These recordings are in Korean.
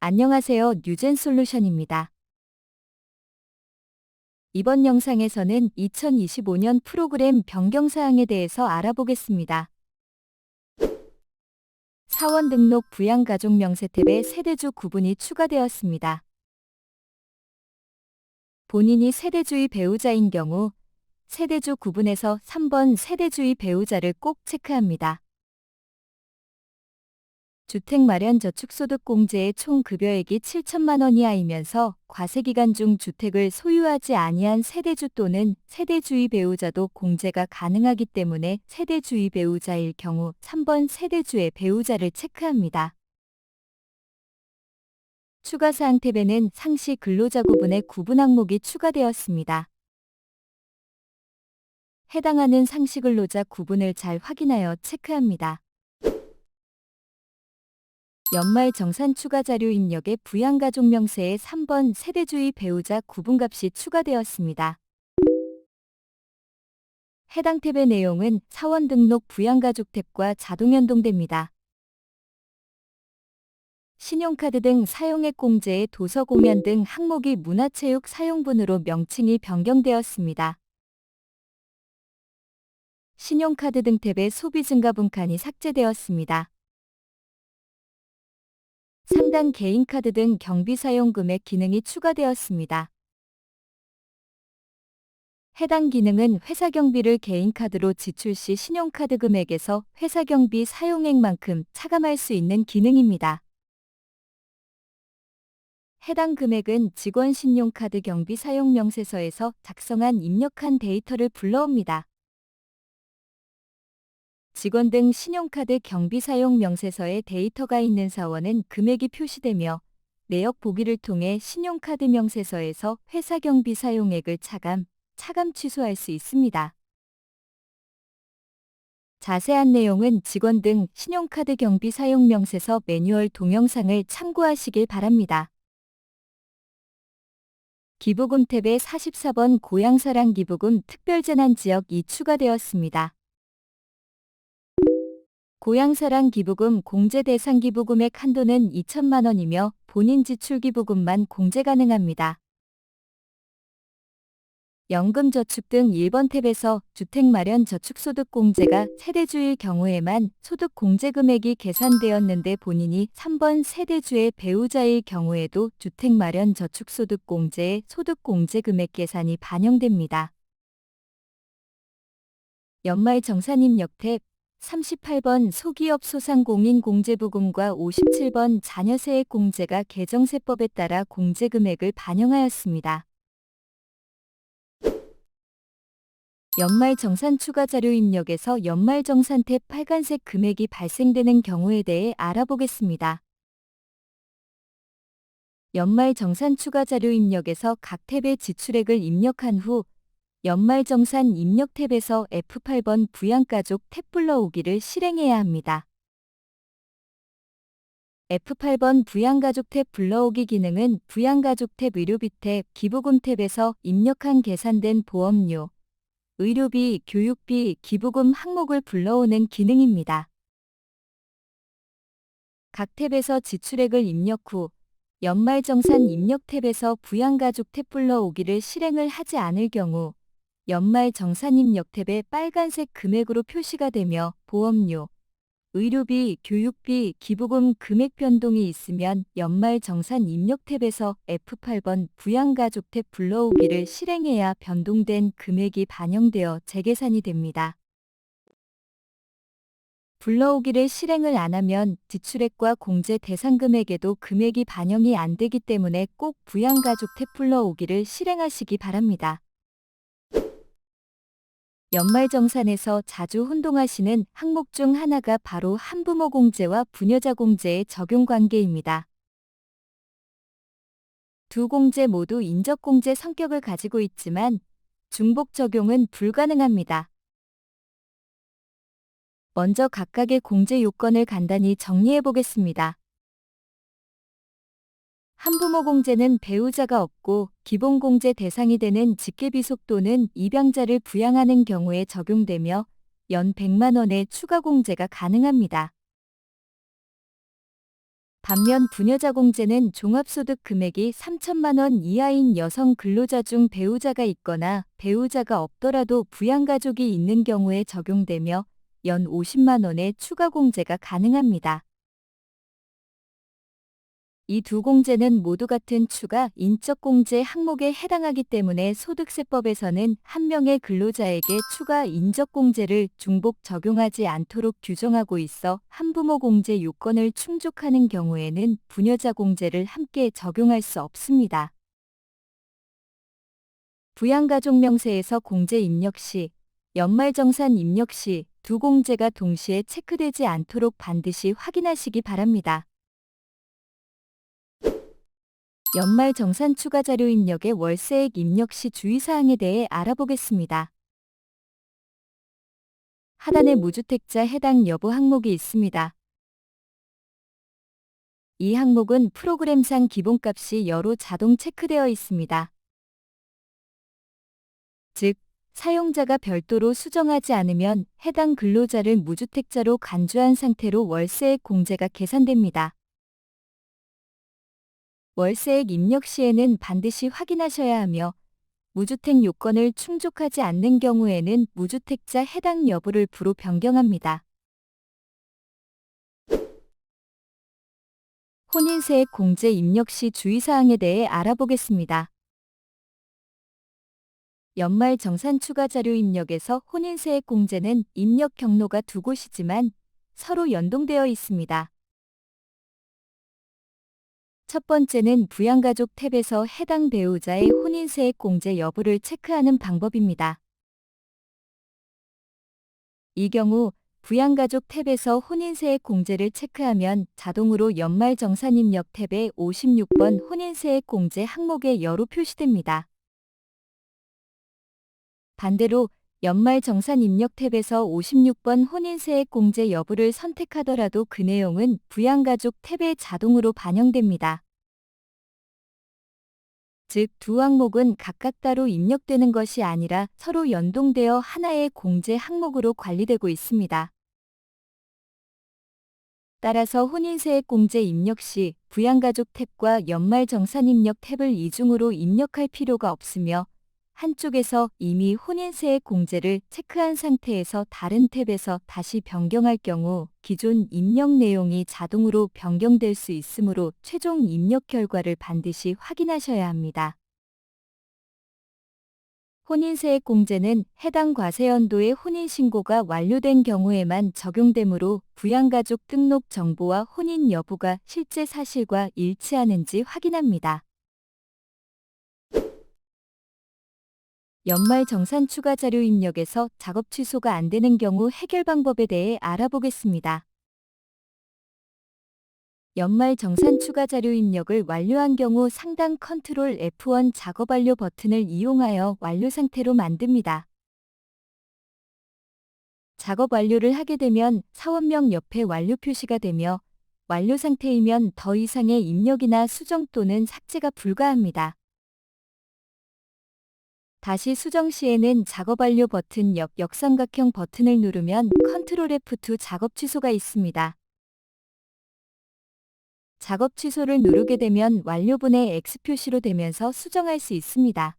안녕하세요. 뉴젠솔루션입니다. 이번 영상에서는 2025년 프로그램 변경 사항에 대해서 알아보겠습니다. 사원 등록 부양가족 명세 탭에 세대주 구분이 추가되었습니다. 본인이 세대주의 배우자인 경우 세대주 구분에서 3번 세대주의 배우자를 꼭 체크합니다. 주택마련저축소득공제의 총 급여액이 7천만 원 이하이면서 과세기간 중 주택을 소유하지 아니한 세대주 또는 세대주의 배우자도 공제가 가능하기 때문에 세대주의 배우자일 경우 3번 세대주의 배우자를 체크합니다. 추가사항 탭에는 상시 근로자 구분의 구분 항목이 추가되었습니다. 해당하는 상시 근로자 구분을 잘 확인하여 체크합니다. 연말 정산 추가 자료 입력에 부양가족 명세에 3번 세대주의 배우자 구분값이 추가되었습니다. 해당 탭의 내용은 사원 등록 부양가족 탭과 자동 연동됩니다. 신용카드 등 사용액 공제의 도서 공연 등 항목이 문화체육 사용분으로 명칭이 변경되었습니다. 신용카드 등 탭의 소비 증가 분칸이 삭제되었습니다. 상당 개인카드 등 경비 사용 금액 기능이 추가되었습니다. 해당 기능은 회사 경비를 개인카드로 지출 시 신용카드 금액에서 회사 경비 사용액만큼 차감할 수 있는 기능입니다. 해당 금액은 직원 신용카드 경비 사용 명세서에서 작성한 입력한 데이터를 불러옵니다. 직원 등 신용카드 경비 사용 명세서에 데이터가 있는 사원은 금액이 표시되며 내역 보기를 통해 신용카드 명세서에서 회사 경비 사용액을 차감 취소할 수 있습니다. 자세한 내용은 직원 등 신용카드 경비 사용 명세서 매뉴얼 동영상을 참고하시길 바랍니다. 기부금 탭에 44번 고향사랑 기부금 특별재난지역이 추가되었습니다. 고향사랑 기부금 공제 대상 기부금액 한도는 2천만 원이며 본인 지출 기부금만 공제 가능합니다. 연금저축 등 1번 탭에서 주택마련저축소득공제가 세대주일 경우에만 소득공제금액이 계산되었는데 본인이 3번 세대주의 배우자일 경우에도 주택마련저축소득공제의 소득공제금액 계산이 반영됩니다. 연말정산 입력 탭 38번 소기업 소상공인공제부금과 57번 자녀세액 공제가 개정세법에 따라 공제금액을 반영하였습니다. 연말정산 추가자료 입력에서 연말정산 탭 빨간색 금액이 발생되는 경우에 대해 알아보겠습니다. 연말정산 추가자료 입력에서 각 탭의 지출액을 입력한 후 연말정산 입력 탭에서 F8번 부양가족 탭 불러오기를 실행해야 합니다. F8번 부양가족 탭 불러오기 기능은 부양가족 탭 의료비 탭 기부금 탭에서 입력한 계산된 보험료, 의료비, 교육비, 기부금 항목을 불러오는 기능입니다. 각 탭에서 지출액을 입력 후 연말정산 입력 탭에서 부양가족 탭 불러오기를 실행을 하지 않을 경우 연말정산 입력 탭에 빨간색 금액으로 표시가 되며 보험료, 의료비, 교육비, 기부금 금액 변동이 있으면 연말정산 입력 탭에서 F8번 부양가족 탭 불러오기를 실행해야 변동된 금액이 반영되어 재계산이 됩니다. 불러오기를 실행을 안 하면 지출액과 공제 대상 금액에도 금액이 반영이 안 되기 때문에 꼭 부양가족 탭 불러오기를 실행하시기 바랍니다. 연말정산에서 자주 혼동하시는 항목 중 하나가 바로 한부모 공제와 부녀자 공제의 적용 관계입니다. 두 공제 모두 인적공제 성격을 가지고 있지만 중복 적용은 불가능합니다. 먼저 각각의 공제 요건을 간단히 정리해 보겠습니다. 한부모 공제는 배우자가 없고 기본공제 대상이 되는 직계비속 또는 입양자를 부양하는 경우에 적용되며 연 100만 원의 추가 공제가 가능합니다. 반면 부녀자공제는 종합소득 금액이 3천만 원 이하인 여성 근로자 중 배우자가 있거나 배우자가 없더라도 부양가족이 있는 경우에 적용되며 연 50만 원의 추가 공제가 가능합니다. 이 두 공제는 모두 같은 추가 인적공제 항목에 해당하기 때문에 소득세법에서는 한 명의 근로자에게 추가 인적공제를 중복 적용하지 않도록 규정하고 있어 한부모 공제 요건을 충족하는 경우에는 부녀자 공제를 함께 적용할 수 없습니다. 부양가족 명세에서 공제 입력 시, 연말정산 입력 시 두 공제가 동시에 체크되지 않도록 반드시 확인하시기 바랍니다. 연말정산 추가 자료 입력의 월세액 입력 시 주의사항에 대해 알아보겠습니다. 하단에 무주택자 해당 여부 항목이 있습니다. 이 항목은 프로그램상 기본값이 여로 자동 체크되어 있습니다. 즉, 사용자가 별도로 수정하지 않으면 해당 근로자를 무주택자로 간주한 상태로 월세액 공제가 계산됩니다. 월세액 입력 시에는 반드시 확인하셔야 하며 무주택 요건을 충족하지 않는 경우에는 무주택자 해당 여부를 부로 변경합니다. 혼인세액 공제 입력 시 주의사항에 대해 알아보겠습니다. 연말정산 추가 자료 입력에서 혼인세액 공제는 입력 경로가 두 곳이지만 서로 연동되어 있습니다. 첫 번째는 부양가족 탭에서 해당 배우자의 혼인세액 공제 여부를 체크하는 방법입니다. 이 경우 부양가족 탭에서 혼인세액 공제를 체크하면 자동으로 연말정산 입력 탭에 56번 혼인세액 공제 항목에 여로 표시됩니다. 반대로 연말정산 입력 탭에서 56번 혼인세액 공제 여부를 선택하더라도 그 내용은 부양가족 탭에 자동으로 반영됩니다. 즉, 두 항목은 각각 따로 입력되는 것이 아니라 서로 연동되어 하나의 공제 항목으로 관리되고 있습니다. 따라서 혼인세액 공제 입력 시 부양가족 탭과 연말정산 입력 탭을 이중으로 입력할 필요가 없으며 한쪽에서 이미 혼인세액 공제를 체크한 상태에서 다른 탭에서 다시 변경할 경우 기존 입력 내용이 자동으로 변경될 수 있으므로 최종 입력 결과를 반드시 확인하셔야 합니다. 혼인세액 공제는 해당 과세연도의 혼인신고가 완료된 경우에만 적용되므로 부양가족 등록 정보와 혼인 여부가 실제 사실과 일치하는지 확인합니다. 연말정산 추가 자료 입력에서 작업 취소가 안 되는 경우 해결 방법에 대해 알아보겠습니다. 연말정산 추가 자료 입력을 완료한 경우 상단 컨트롤 F1 작업 완료 버튼을 이용하여 완료 상태로 만듭니다. 작업 완료를 하게 되면 사원명 옆에 완료 표시가 되며 완료 상태이면 더 이상의 입력이나 수정 또는 삭제가 불가합니다. 다시 수정 시에는 작업 완료 버튼 옆 역삼각형 버튼을 누르면 컨트롤 F2 작업 취소가 있습니다. 작업 취소를 누르게 되면 완료분의 X 표시로 되면서 수정할 수 있습니다.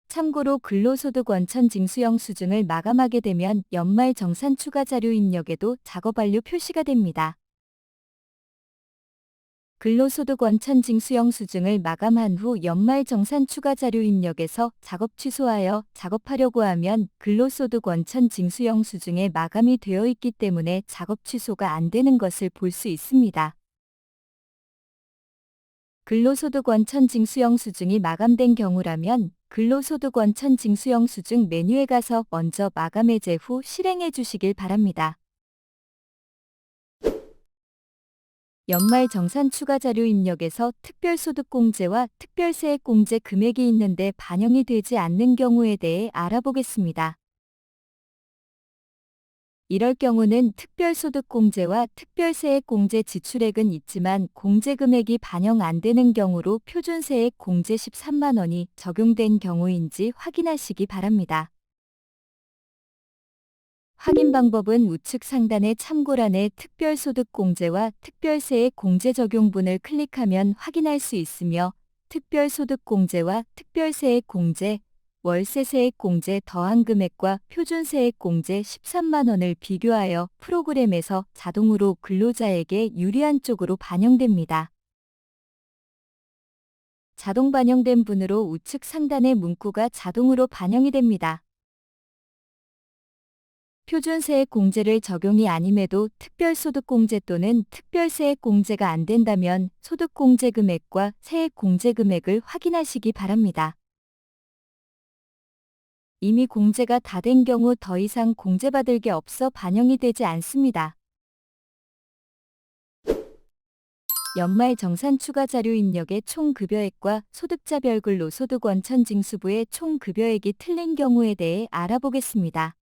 참고로 근로소득 원천 징수 영수증을 마감하게 되면 연말정산 추가 자료 입력에도 작업 완료 표시가 됩니다. 근로소득 원천 징수 영수증을 마감한 후 연말정산 추가 자료 입력에서 작업 취소하여 작업하려고 하면 근로소득 원천 징수 영수증에 마감이 되어 있기 때문에 작업 취소가 안 되는 것을 볼 수 있습니다. 근로소득 원천 징수 영수증이 마감된 경우라면 근로소득 원천 징수 영수증 메뉴에 가서 먼저 마감 해제 후 실행해 주시길 바랍니다. 연말정산 추가 자료 입력에서 특별소득공제와 특별세액공제 금액이 있는데 반영이 되지 않는 경우에 대해 알아보겠습니다. 이럴 경우는 특별소득공제와 특별세액공제 지출액은 있지만 공제금액이 반영 안 되는 경우로 표준세액 공제 13만 원이 적용된 경우인지 확인하시기 바랍니다. 확인 방법은 우측 상단의 참고란에 특별소득공제와 특별세액 공제 적용분을 클릭하면 확인할 수 있으며 특별소득공제와 특별세액 공제, 월세세액 공제 더한 금액과 표준세액 공제 13만 원을 비교하여 프로그램에서 자동으로 근로자에게 유리한 쪽으로 반영됩니다. 자동 반영된 분으로 우측 상단의 문구가 자동으로 반영이 됩니다. 표준세액 공제를 적용이 아님에도 특별소득공제 또는 특별세액 공제가 안 된다면 소득공제 금액과 세액 공제 금액을 확인하시기 바랍니다. 이미 공제가 다 된 경우 더 이상 공제받을 게 없어 반영이 되지 않습니다. 연말 정산 추가 자료 입력의 총 급여액과 소득자별 근로소득 원천 징수부의 총 급여액이 틀린 경우에 대해 알아보겠습니다.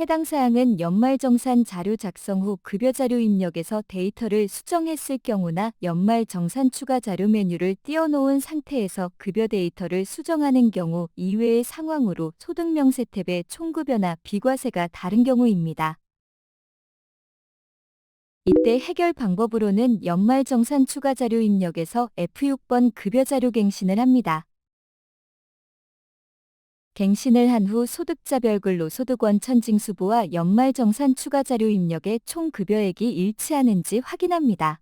해당 사항은 연말정산 자료 작성 후 급여자료 입력에서 데이터를 수정했을 경우나 연말정산 추가 자료 메뉴를 띄워놓은 상태에서 급여 데이터를 수정하는 경우 이외의 상황으로 소득명세 탭의 총급여나 비과세가 다른 경우입니다. 이때 해결 방법으로는 연말정산 추가 자료 입력에서 F6번 급여자료 갱신을 합니다. 갱신을 한 후 소득자별 근로소득 원천 징수부와 연말정산 추가 자료 입력의 총 급여액이 일치하는지 확인합니다.